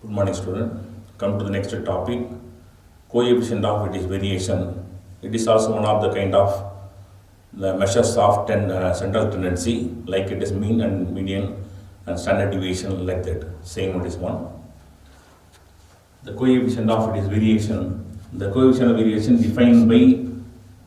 Good morning, student. Come to the next topic. Coefficient of it is variation. It is also one of the kind of the measures of central tendency, like it is mean and median and standard deviation, like that. Same it is one. The coefficient of it is variation. The coefficient of variation defined by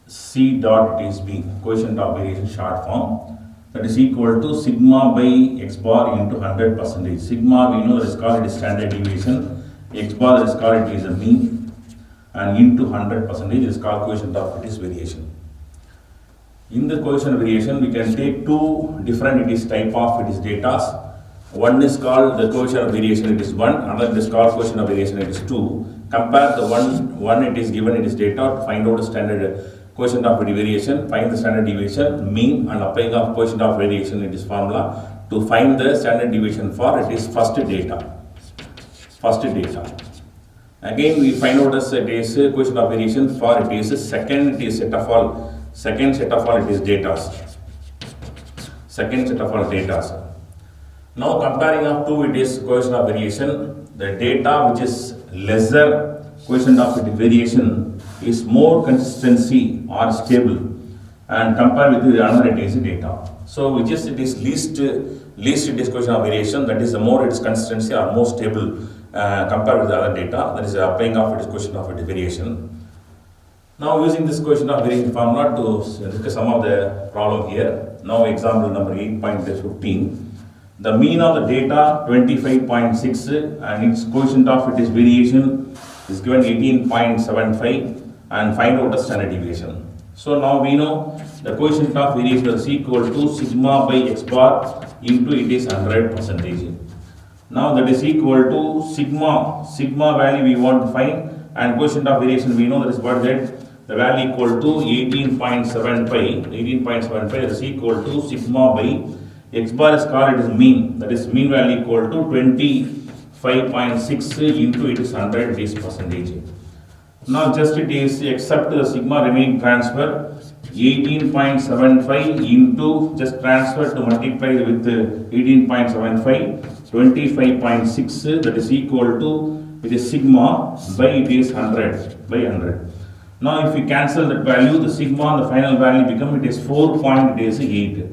C dot it is B. Coefficient of variation short form. That is equal to sigma by x bar into 100%. Sigma we know that is called it is standard deviation. X bar that is called it is a mean, and into 100% is called coefficient of it is variation. In the coefficient of variation, we can take two different it is type of it is data. One is called the coefficient of variation, it is 1, another is called coefficient of variation, it is 2. Compare the one it is given it is data to find out the standard coefficient of variation, find the standard deviation, mean, and applying of coefficient of variation it is formula to find the standard deviation for it is first data. Again we find out as it is coefficient of variation for it is second set of all it is data. Second set of all data. Now comparing of two it is coefficient of variation, the data which is lesser coefficient of variation is more consistency or stable, and compared with the another it is data. So which is it is least it is coefficient of variation, that is the more its consistency or more stable compared with the other data, that is applying of its coefficient of variation. Now using this coefficient of variation formula to discuss some of the problem here. Now example number 8.15. The mean of the data 25.6 and its coefficient of it is variation is given 18.75, and find out the standard deviation. So now we know the coefficient of variation is equal to sigma by x bar into it is 100%. Now that is equal to sigma value we want to find, and coefficient of variation we know that is what that the value equal to 18.75 that is equal to sigma by x bar is called it is mean, that is mean value equal to 25.6 into it is 100 it is percentage. Now just it is except the sigma remaining transfer 18.75 into just transfer to multiply with 18.75 25.6 that is equal to it is sigma by it is 100 by 100. Now if we cancel that value, the sigma the final value become it is 4.8.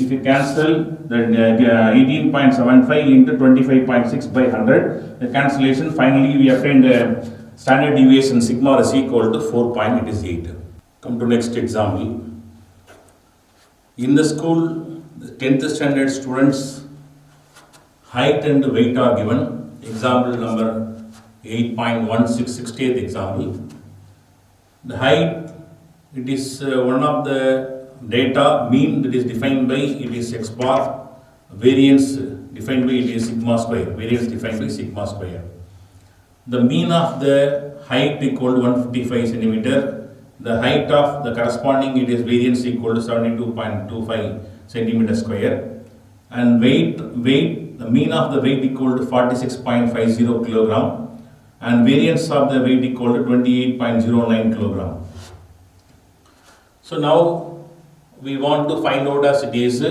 If you cancel the 18.75 into 25.6 by 100, the cancellation finally we obtained standard deviation sigma is equal to 4.8. Come to next example. In the school, the 10th standard students' height and weight are given. Example number 8.16, 60th example. The height, it is one of the data, mean that is defined by it is x bar, variance defined by it is sigma square, variance defined by sigma square. The mean of the height equal to 155 centimeter, the height of the corresponding it is variance equal to 72.25 centimeter square, and weight the mean of the weight equal to 46.50 kilogram, and variance of the weight equal to 28.09 kilogram. So now we want to find out as it is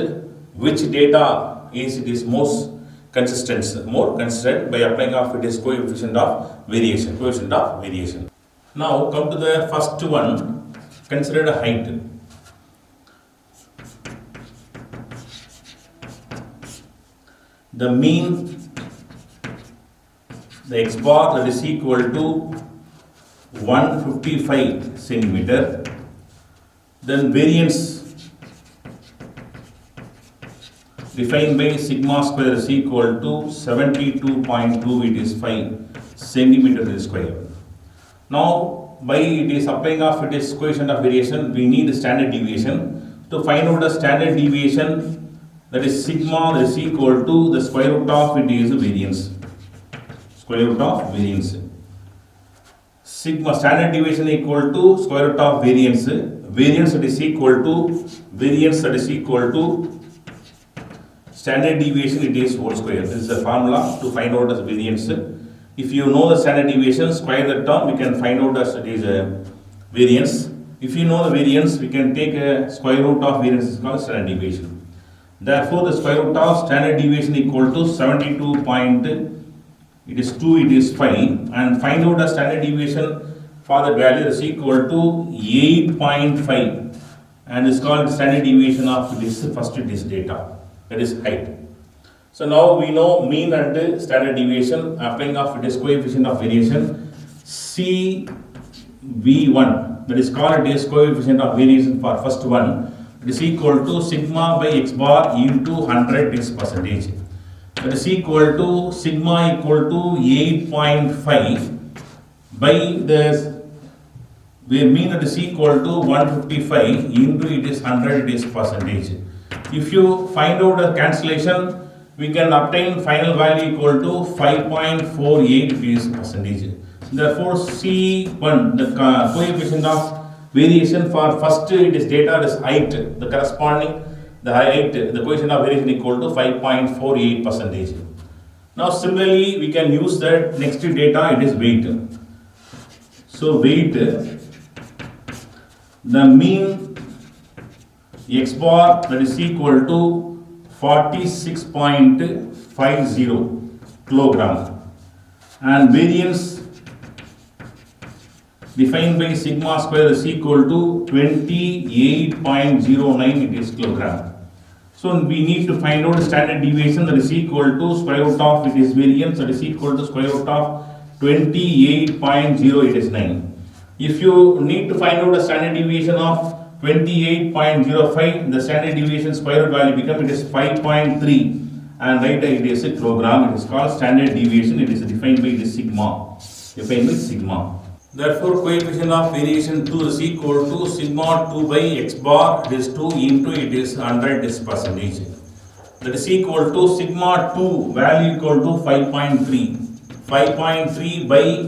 which data is it is most consistent by applying of it is coefficient of variation. Now come to the first one, consider the height. The mean, the x bar that is equal to 155 centimeter, then variance defined by sigma square is equal to 72.2 it is 5 centimeter square. Now by it is applying of it is coefficient of variation, we need standard deviation. To find out the standard deviation, that is sigma that is equal to the square root of it is variance. Sigma standard deviation equal to square root of variance. Variance that is equal to standard deviation it is whole square. This is the formula to find out as variance. If you know the standard deviation, square the term, we can find out as it is variance. If you know the variance, we can take a square root of variance is called standard deviation. Therefore, the square root of standard deviation equal to 72.2 it is 2, it is 5, and find out the standard deviation for the value is equal to 8.5, and is called standard deviation of this first this data, that is height. So now we know mean and standard deviation. Applying of this coefficient of variation CV1, that is called this coefficient of variation for first one, it is equal to sigma by x bar into 100 is percentage. That is equal to sigma equal to 8.5 by the mean, that is equal to 155 into it is 100 it is percentage. If you find out the cancellation, we can obtain final value equal to 5.48 is percentage. Therefore, C1, the coefficient of variation for first it is data is height, the corresponding the height, the coefficient of variation equal to 5.48 percentage. Now similarly we can use that next data, it is weight. So weight, the mean x bar, that is equal to 46.50 kilogram, and variance defined by sigma square is equal to 28.09 it is kilogram. So we need to find out standard deviation, that is equal to square root of it is variance, that is equal to square root of 28.089. If you need to find out the standard deviation of 28.05, the standard deviation square root value become it is 5.3, and right it is a kilogram. It is called standard deviation. It is defined by this sigma. Therefore, coefficient of variation 2 is equal to sigma 2 by x bar, it is 2 into it is 100 is percentage. That is equal to sigma 2 value equal to 5.3. 5.3 by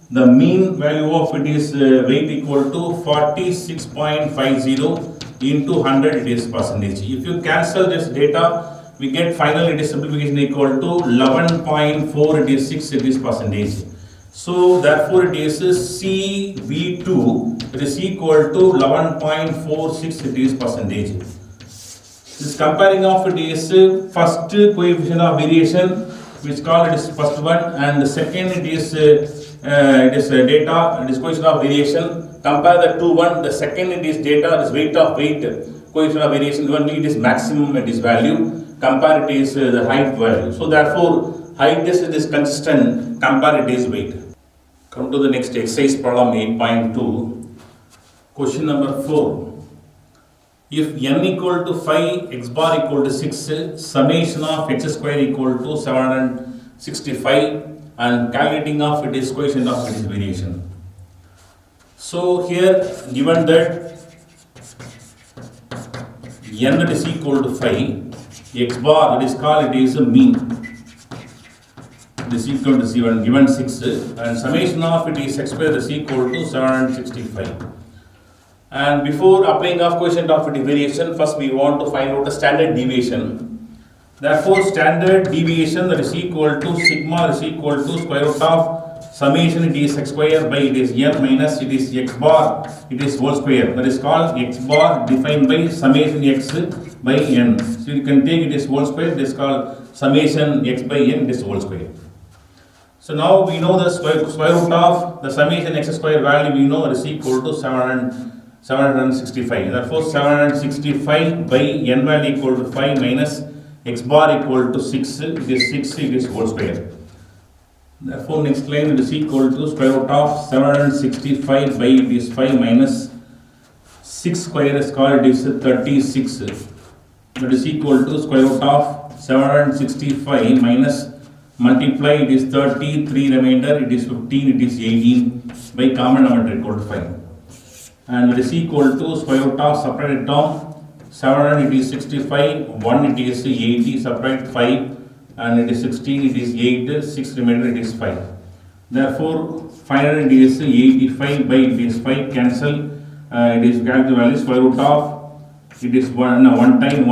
the mean value of it is weight equal to 46.50 into 100 it is percentage. If you cancel this data, we get final it is simplification equal to 11.4 it is 6 it is percentage. So therefore it is CV2, it is equal to 11.46 it is percentage. This comparing of it is first coefficient of variation, which called it is first one, and the second it is data, it is coefficient of variation. Compare the two one, the second it is data, is weight of weight, coefficient of variation, only it is maximum it is value, compare it is the height value. So therefore height is consistent, compare it is weight. Come to the next exercise problem 8.2. Question number 4. If n equal to 5, x bar equal to 6, summation of x square equal to 765, and calculating of it is coefficient of it is variation. So here given that n that is equal to 5, x bar that is called it is a mean, it is equal to 7, given 6, and summation of it is x square is equal to 765. And before applying of coefficient of variation, first we want to find out the standard deviation. Therefore, standard deviation that is equal to sigma is equal to square root of summation it is x square by it is n minus it is x bar it is whole square. That is called x bar defined by summation x by n. So you can take it is whole square. It is called summation x by n, it is whole square. So now we know the square root of the summation x square value, we know it is equal to 765. Therefore, 765 by n value equal to 5 minus x bar equal to 6. It is 6, it is whole square. Therefore, next line it is equal to square root of 765 by it is 5 minus 6 square is called it is 36. That is equal to square root of 765 minus multiply it is 33 remainder it is 15 it is 18 by common number equal to 5. And it is equal to square root of separate term 7 it is 65, 1 it is 80, separate 5, and it is 16 it is 8, 6 remainder it is 5. Therefore, final it is 85 by it is 5, cancel, it is calculate the value square root of it is 1 time,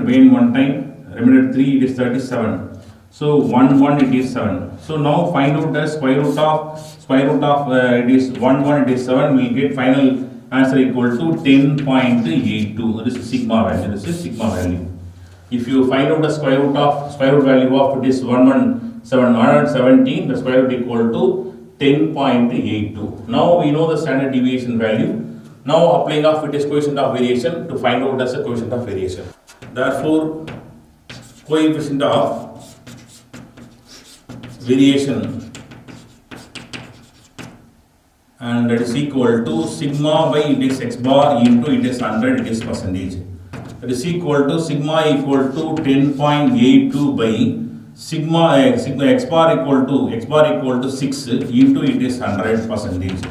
remain 1 time, remainder 3 it is 37. So 1 it is 7. So now find out the square root of it is 1 it is 7. We will get final answer equal to 10.82. This is sigma value. If you find out the square root value of it is 1 117, the square root equal to 10.82. Now we know the standard deviation value. Now applying of it is coefficient of variation to find out as a coefficient of variation. Therefore, coefficient of variation, and that is equal to sigma by it is x bar into it is 100, it is percentage. That is equal to sigma equal to 10.82 by sigma x bar equal to 6 into it is 100 percentage.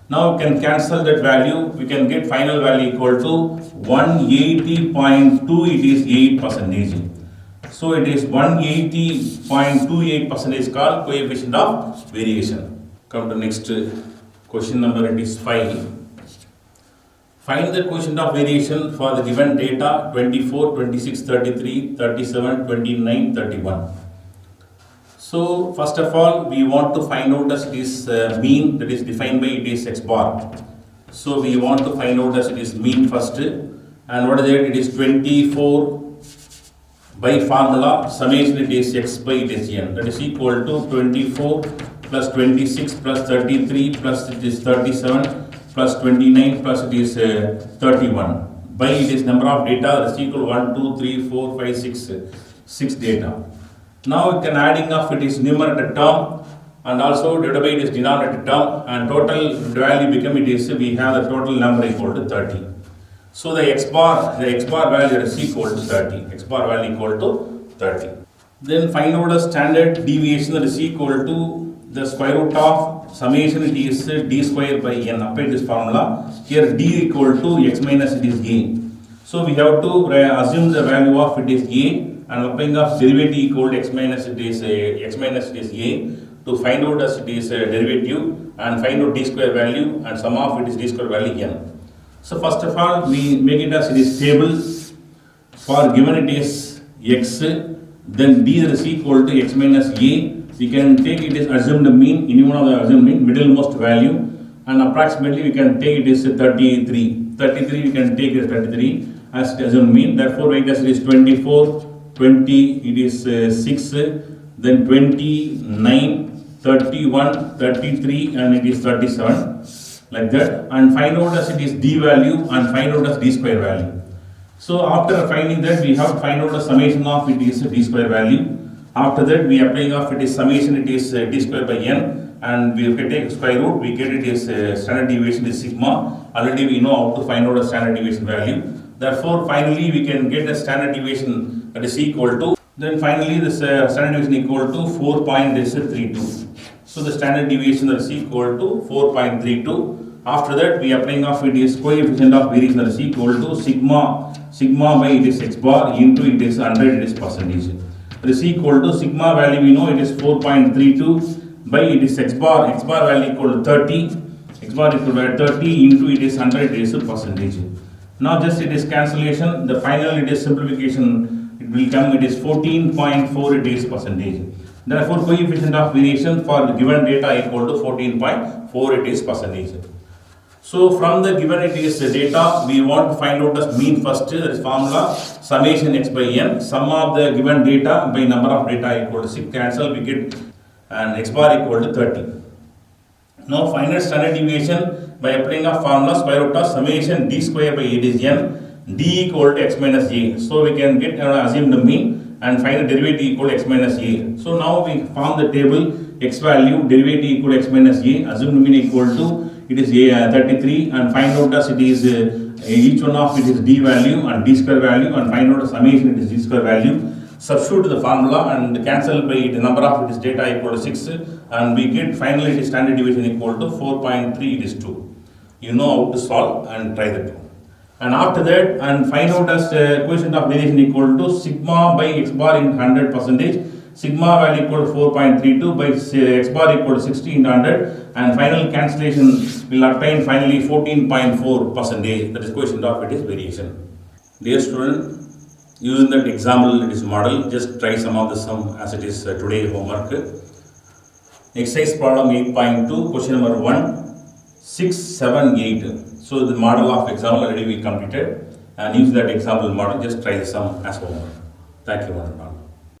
Now we can cancel that value, we can get final value equal to 180.2, it is 8 percentage. So it is 180.28 percentage called coefficient of variation. Come to next question number, it is 5. Find the coefficient of variation for the given data 24, 26, 33, 37, 29, 31. So first of all, we want to find out as it is mean, that is defined by it is x bar. So we want to find out as it is mean first, and what is it? It is 24 by formula summation it is x by it is n, that is equal to 24 plus 26 plus 33 plus it is 37 plus 29 plus it is 31 by it is number of data, that is equal 1, 2, 3, 4, 5, 6 data. Now we can adding of it is numerator term and also divided by it is denominator term, and total value become it is, we have the total number equal to 30. So the x bar value is equal to 30. X bar value equal to 30. Then find out the standard deviation, that is equal to the square root of summation it is d square by n. Apply this formula. Here d equal to x minus it is a. So we have to assume the value of it is a, and applying of derivative equal to x minus it is a to find out as it is derivative and find out d square value, and sum of it is d square value n. So first of all, we make it as it is table for given it is x, then d is equal to x minus a. We can take it as assumed mean, any one of the assumed mean, middlemost value, and approximately we can take it as 33. 33 we can take it as 33 as assumed mean. Therefore, write as it is 24, 20, it is 6, then 29, 31, 33, and it is 37. Like that, and find out as it is d value and find out as d square value. So after finding that, we have to find out the summation of it is d square value. After that, we applying of it is summation it is d square by n, and we can take square root, we get it is standard deviation is sigma. Already we know how to find out a standard deviation value. Therefore, finally we can get a standard deviation that is equal to, then finally this standard deviation equal to 4.32. So the standard deviation that is equal to 4.32. After that, we applying of it is coefficient of variation that is equal to sigma by it is x bar into it is 100, it is percentage. That is equal to sigma value we know it is 4.32 by it is x bar value equal to 30, x bar equal to 30 into it is 100, it is a percentage. Now just it is cancellation, the final it is simplification, it will come it is 14.4, it is percentage. Therefore, coefficient of variation for the given data equal to 14.4, it is percentage. So from the given it is data, we want to find out the mean first, that is formula summation x by n, sum of the given data by number of data equal to 6, cancel, we get and x bar equal to 30. Now find standard deviation by applying a formula square root of summation d square by 8 is n, d equal to x minus a. So we can get assumed the mean and find the derivative equal to x minus a. So now we form the table x value, derivative equal to x minus a, assumed mean equal to it is a 33, and find out as it is each one of it is d value and d square value, and find out the summation it is d square value. Substitute the formula and cancel by the number of it is data equal to 6, and we get finally it is standard deviation equal to 4.3, it is 2. You know how to solve and try the 2. And after that, and find out as coefficient of variation equal to sigma by x bar in 100 percentage, sigma value equal to 4.32 by x bar equal to 60 into 100, and final cancellation will obtain finally 14.4 percentage, that is coefficient of it is variation. Dear student, using that example it is model, just try some of the sum as it is today homework. Exercise problem 8.2, question number 1, 6, 7, 8. So the model of example already we completed, and use that example model, just try the sum as homework. Thank you, one and all.